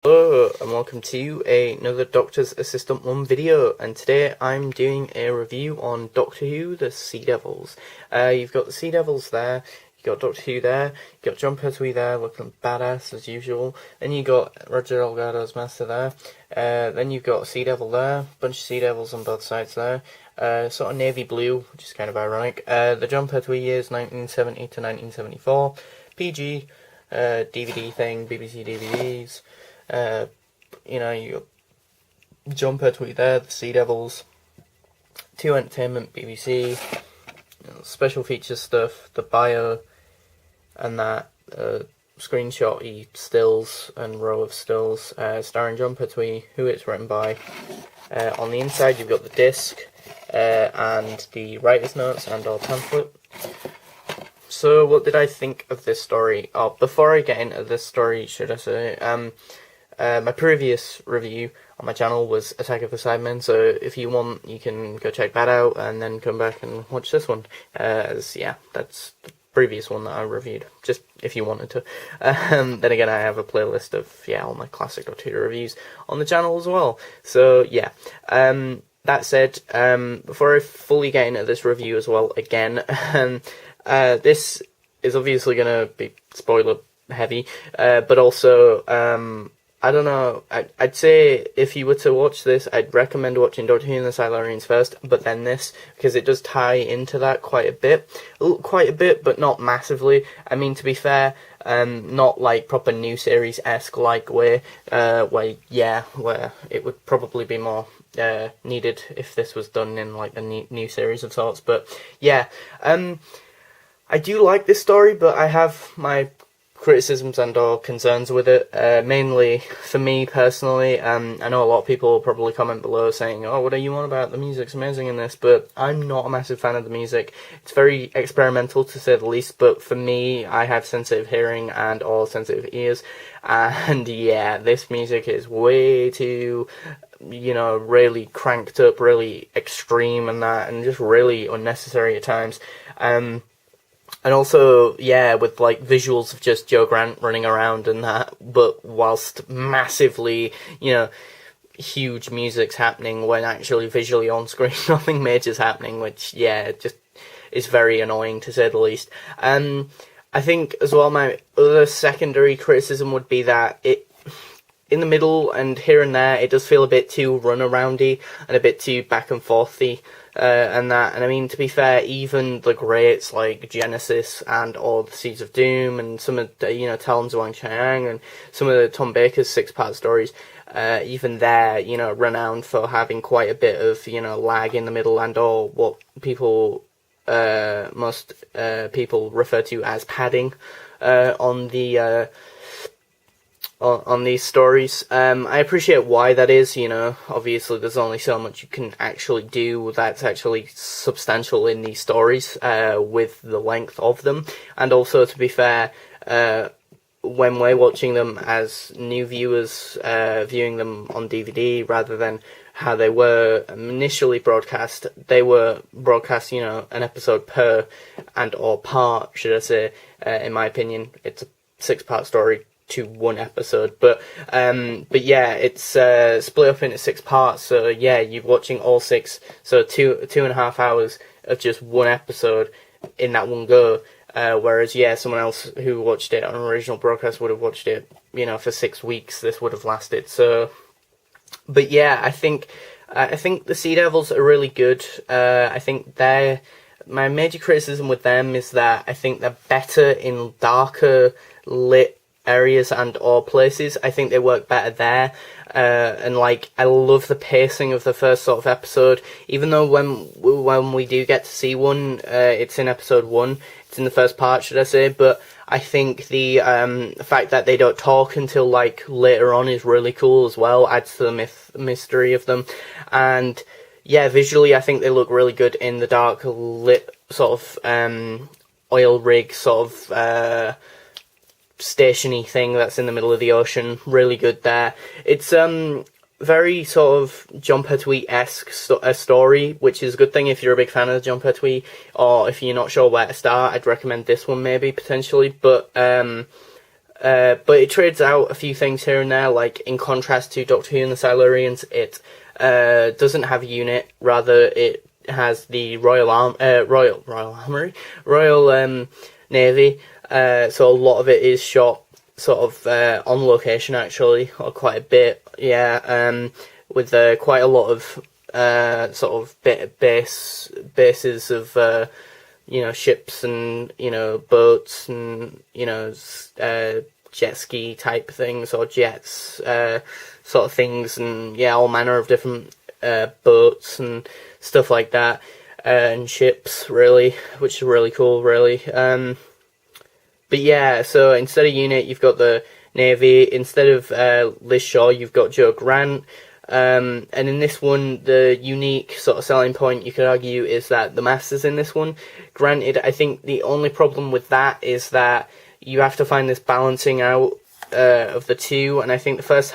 Hello and welcome to another Doctor's Assistant 1 video, and today I'm doing a review on Doctor Who, the Sea Devils. You've got the Sea Devils there, you've got Doctor Who there, you've got Jon Pertwee there looking badass as usual, then you've got Roger Delgado's Master there, then you've got a Sea Devil there, bunch of Sea Devils on both sides there, sort of navy blue, which is kind of ironic. The Jon Pertwee years 1970 to 1974, PG, DVD thing, BBC DVDs. You got Jon Pertwee there, the Sea Devils, 2 Entertainment, BBC, special features stuff, the bio, and that screenshot-y stills and row of stills starring Jon Pertwee, who it's written by. On the inside you've got the disc and the writer's notes and or pamphlet. So what did I think of this story? Oh, before I get into this story, should I say, my previous review on my channel was Attack of the Cybermen, so if you want, you can go check that out and then come back and watch this one. That's the previous one that I reviewed, just if you wanted to. Then again, I have a playlist of, all my classic Doctor Who reviews on the channel as well. So, yeah. That said, before I fully get into this review as well, again, this is obviously going to be spoiler heavy, but also, I don't know, I'd say if you were to watch this, I'd recommend watching Doctor Who and the Silurians first, but then this, because it does tie into that quite a bit, but not massively. I mean, to be fair, not like proper new series-esque like way, where it would probably be more needed if this was done in like a new series of sorts, but yeah, I do like this story, but I have my criticisms and or concerns with it, mainly for me personally. I know a lot of people will probably comment below saying, oh, what are you on about, the music's amazing in this, but I'm not a massive fan of the music. It's very experimental to say the least, but for me, I have sensitive hearing and or sensitive ears, and yeah, this music is way too, really cranked up, really extreme and that, and just really unnecessary at times. And also, with like visuals of just Jo Grant running around and that, but whilst massively, huge music's happening when actually visually on screen nothing major's happening, which, just is very annoying to say the least. I think as well my other secondary criticism would be that in the middle and here and there, it does feel a bit too run-aroundy and a bit too back and forthy. And I mean, to be fair, even the greats like Genesis and or the Seeds of Doom and some of the, Talon Zhuang Chiang and some of the Tom Baker's 6-part stories, even they're, renowned for having quite a bit of, lag in the middle and or what people, most people refer to as padding, on these stories. I appreciate why that is, obviously there's only so much you can actually do that's actually substantial in these stories, with the length of them, and also, to be fair, when we're watching them as new viewers, viewing them on DVD rather than how they were initially broadcast, they were broadcast, an episode per and or part, should I say, in my opinion. It's a 6-part story to 1 episode, but yeah, it's split up into 6 parts, so yeah, you're watching all 6, so 2.5 hours of just 1 episode in that one go, whereas someone else who watched it on an original broadcast would have watched it, for 6 weeks this would have lasted. So, but yeah, I think the Sea Devils are really good. I think my major criticism with them is that I think they're better in darker lit areas and or places. I think they work better there, and like I love the pacing of the first sort of episode, even though when we do get to see one, it's in episode 1, it's in the first part, should I say, but I think the fact that they don't talk until like later on is really cool as well, adds to the mystery of them. And yeah, visually I think they look really good in the dark lit sort of oil rig sort of stationy thing that's in the middle of the ocean. Really good there. It's very sort of Jon Pertwee-esque story, which is a good thing if you're a big fan of Jon Pertwee, or if you're not sure where to start, I'd recommend this one maybe, potentially. But but it trades out a few things here and there. Like in contrast to Doctor Who and the Silurians, it doesn't have a unit. Rather, it has the Royal Armoury, Royal Navy. So a lot of it is shot sort of on location, actually, or quite a bit. Yeah, with quite a lot of sort of bases of ships and boats and jet ski type things or jets sort of things, and yeah, all manner of different boats and stuff like that, and ships, really, which is really cool, really. But yeah, so instead of unit, you've got the Navy. Instead of Liz Shaw, you've got Jo Grant. And in this one, the unique sort of selling point, you could argue, is that the Masters in this one. Granted, I think the only problem with that is that you have to find this balancing out of the two, and I think the first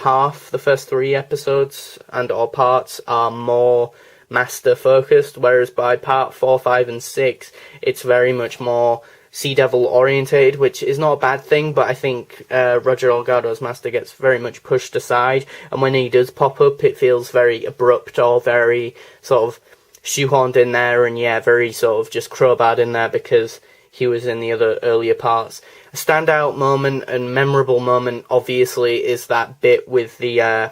3 episodes and or parts are more Master focused, whereas by part 4, 5 and 6, it's very much more Sea Devil orientated, which is not a bad thing, but I think Roger Delgado's Master gets very much pushed aside, and when he does pop up, it feels very abrupt or very sort of shoehorned in there, and yeah, very sort of just crowbarred in there because he was in the other earlier parts. A standout moment and memorable moment, obviously, is that bit with the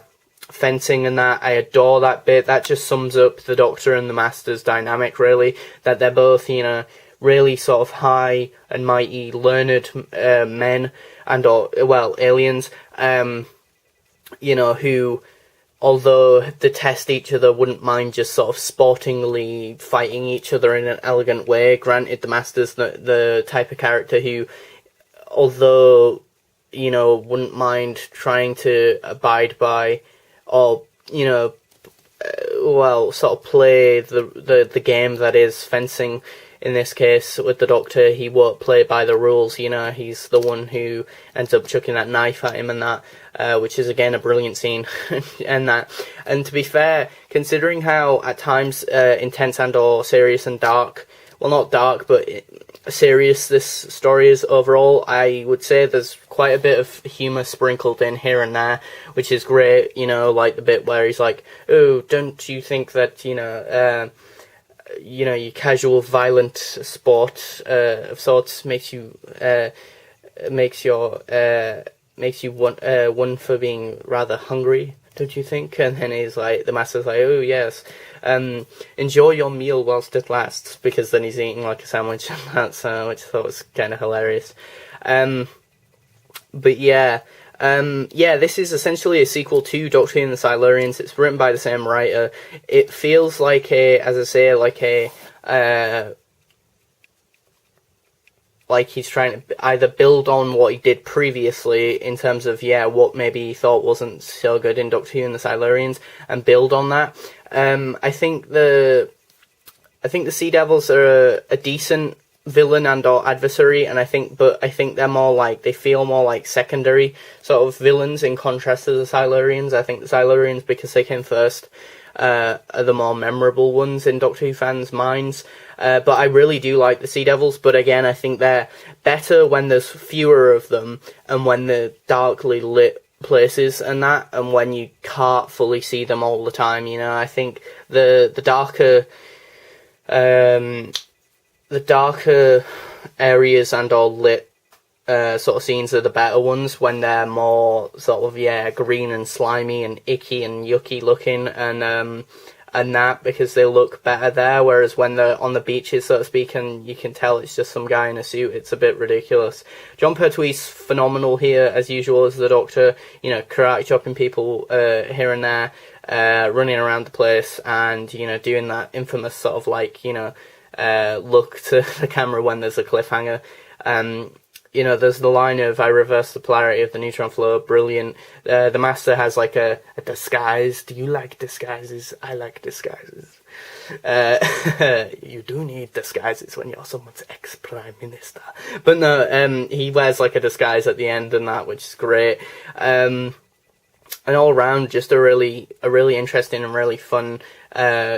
fencing and that. I adore that bit. That just sums up the Doctor and the Master's dynamic, really, that they're both, really sort of high and mighty, learned men aliens, who, although detest each other, wouldn't mind just sort of sportingly fighting each other in an elegant way. Granted, the Master's the type of character who, although, wouldn't mind trying to abide by or, sort of play the game that is fencing. In this case, with the Doctor, he won't play by the rules, he's the one who ends up chucking that knife at him and that, which is, again, a brilliant scene, and that. And to be fair, considering how, at times, intense and or serious and dark, well, not dark, but serious this story is overall, I would say there's quite a bit of humour sprinkled in here and there, which is great, like the bit where he's like, oh, don't you think that, your casual violent sport of sorts makes you one for being rather hungry, don't you think? And then he's like, the Master's like, oh yes, enjoy your meal whilst it lasts, because then he's eating like a sandwich and that, so, which I thought was kind of hilarious. But yeah. This is essentially a sequel to Doctor Who and the Silurians. It's written by the same writer. It feels like like he's trying to either build on what he did previously in terms of, what maybe he thought wasn't so good in Doctor Who and the Silurians, and build on that. I think the Sea Devils are a decent villain and or adversary, and I think they're more like, they feel more like secondary sort of villains in contrast to the Silurians. I think the Silurians, because they came first, are the more memorable ones in Doctor Who fans' minds. But I really do like the Sea Devils, but again, I think they're better when there's fewer of them, and when they're darkly lit places and that, and when you can't fully see them all the time, I think the darker areas and all lit sort of scenes are the better ones, when they're more sort of green and slimy and icky and yucky looking, and that, because they look better there, whereas when they're on the beaches, so to speak, and you can tell it's just some guy in a suit, it's a bit ridiculous. Jon Pertwee's phenomenal here, as usual, as the Doctor, karate chopping people here and there, running around the place, and, doing that infamous sort of look to the camera when there's a cliffhanger. There's the line of, I reverse the polarity of the neutron flow, brilliant. The Master has like a disguise. Do you like disguises? I like disguises. You do need disguises when you're someone's ex-prime minister. But no, he wears like a disguise at the end and that, which is great. And all around, just a really interesting and really fun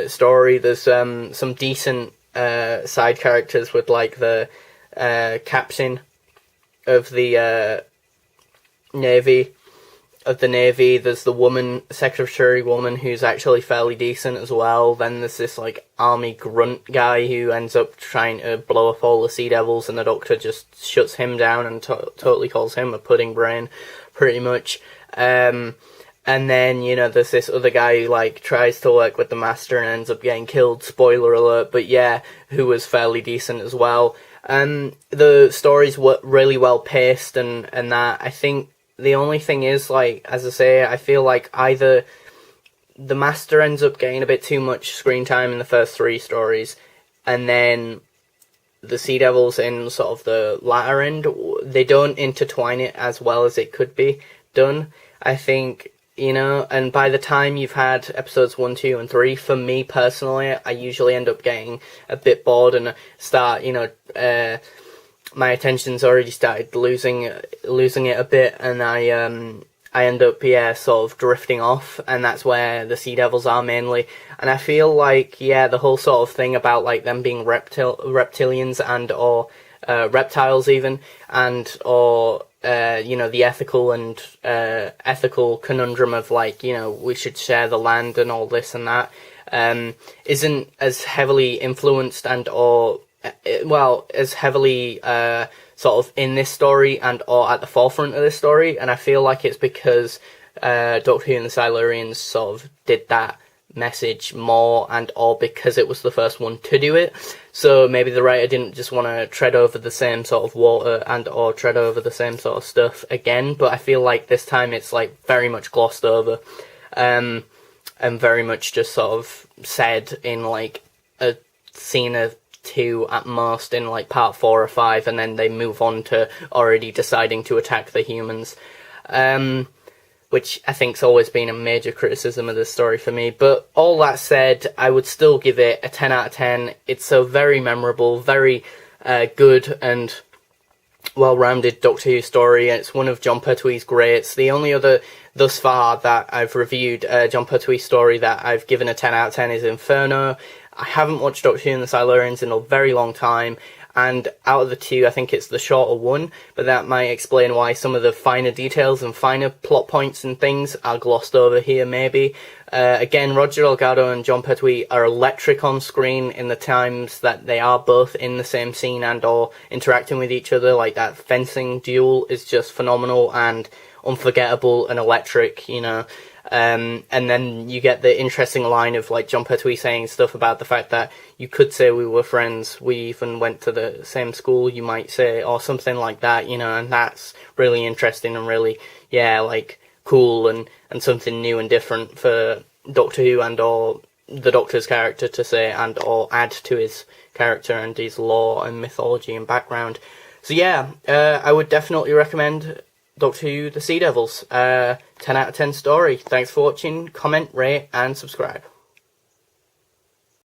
story. There's some decent side characters with like the captain of the Navy. Of the Navy, there's the woman, secretary woman, who's actually fairly decent as well. Then there's this, like, army grunt guy who ends up trying to blow up all the Sea Devils, and the Doctor just shuts him down and totally calls him a pudding brain, pretty much. And then, you know, there's this other guy who, like, tries to work with the Master and ends up getting killed, spoiler alert, but yeah, who was fairly decent as well. The stories were really well paced and that. I think the only thing is, like, as I say, I feel like either the Master ends up getting a bit too much screen time in the first 3 stories, and then the Sea Devils in sort of the latter end, they don't intertwine it as well as it could be done, I think, you know, and by the time you've had episodes 1, 2, and 3, for me personally, I usually end up getting a bit bored and start, you know, my attention's already started losing it a bit, and I end up, yeah, sort of drifting off, and that's where the Sea Devils are mainly. And I feel like, yeah, the whole sort of thing about, like, them being reptilians and or reptiles even, and or you know, the ethical conundrum of, like, you know, we should share the land and all this and that, isn't as heavily influenced and or well, as heavily sort of in this story and or at the forefront of this story, and I feel like it's because Doctor Who and the Silurians sort of did that message more, and or because it was the first one to do it. So maybe the writer didn't just want to tread over the same sort of water and or tread over the same sort of stuff again, but I feel like this time it's, like, very much glossed over, and very much just sort of said in, like, a scene of 2 at most in, like, part 4 or 5, and then they move on to already deciding to attack the humans, which I think's always been a major criticism of this story for me. But all that said, I would still give it a 10 out of 10. It's a very memorable, very good and well-rounded Doctor Who story, and it's one of Jon Pertwee's greats. The only other thus far that I've reviewed Jon Pertwee story that I've given a 10 out of 10 is Inferno. I haven't watched Doctor Who and the Silurians in a very long time, and out of the 2, I think it's the shorter one, but that might explain why some of the finer details and finer plot points and things are glossed over here, maybe. Again, Roger Delgado and Jon Pertwee are electric on screen in the times that they are both in the same scene and or interacting with each other. Like, that fencing duel is just phenomenal and unforgettable and electric, you know. And then you get the interesting line of, like, Jon Pertwee saying stuff about the fact that you could say we were friends, we even went to the same school, you might say, or something like that, you know, and that's really interesting and really, yeah, like, cool and something new and different for Doctor Who and or the Doctor's character to say and or add to his character and his lore and mythology and background. So yeah, I would definitely recommend Doctor Who, The Sea Devils. 10 out of 10 story. Thanks for watching, comment, rate, and subscribe.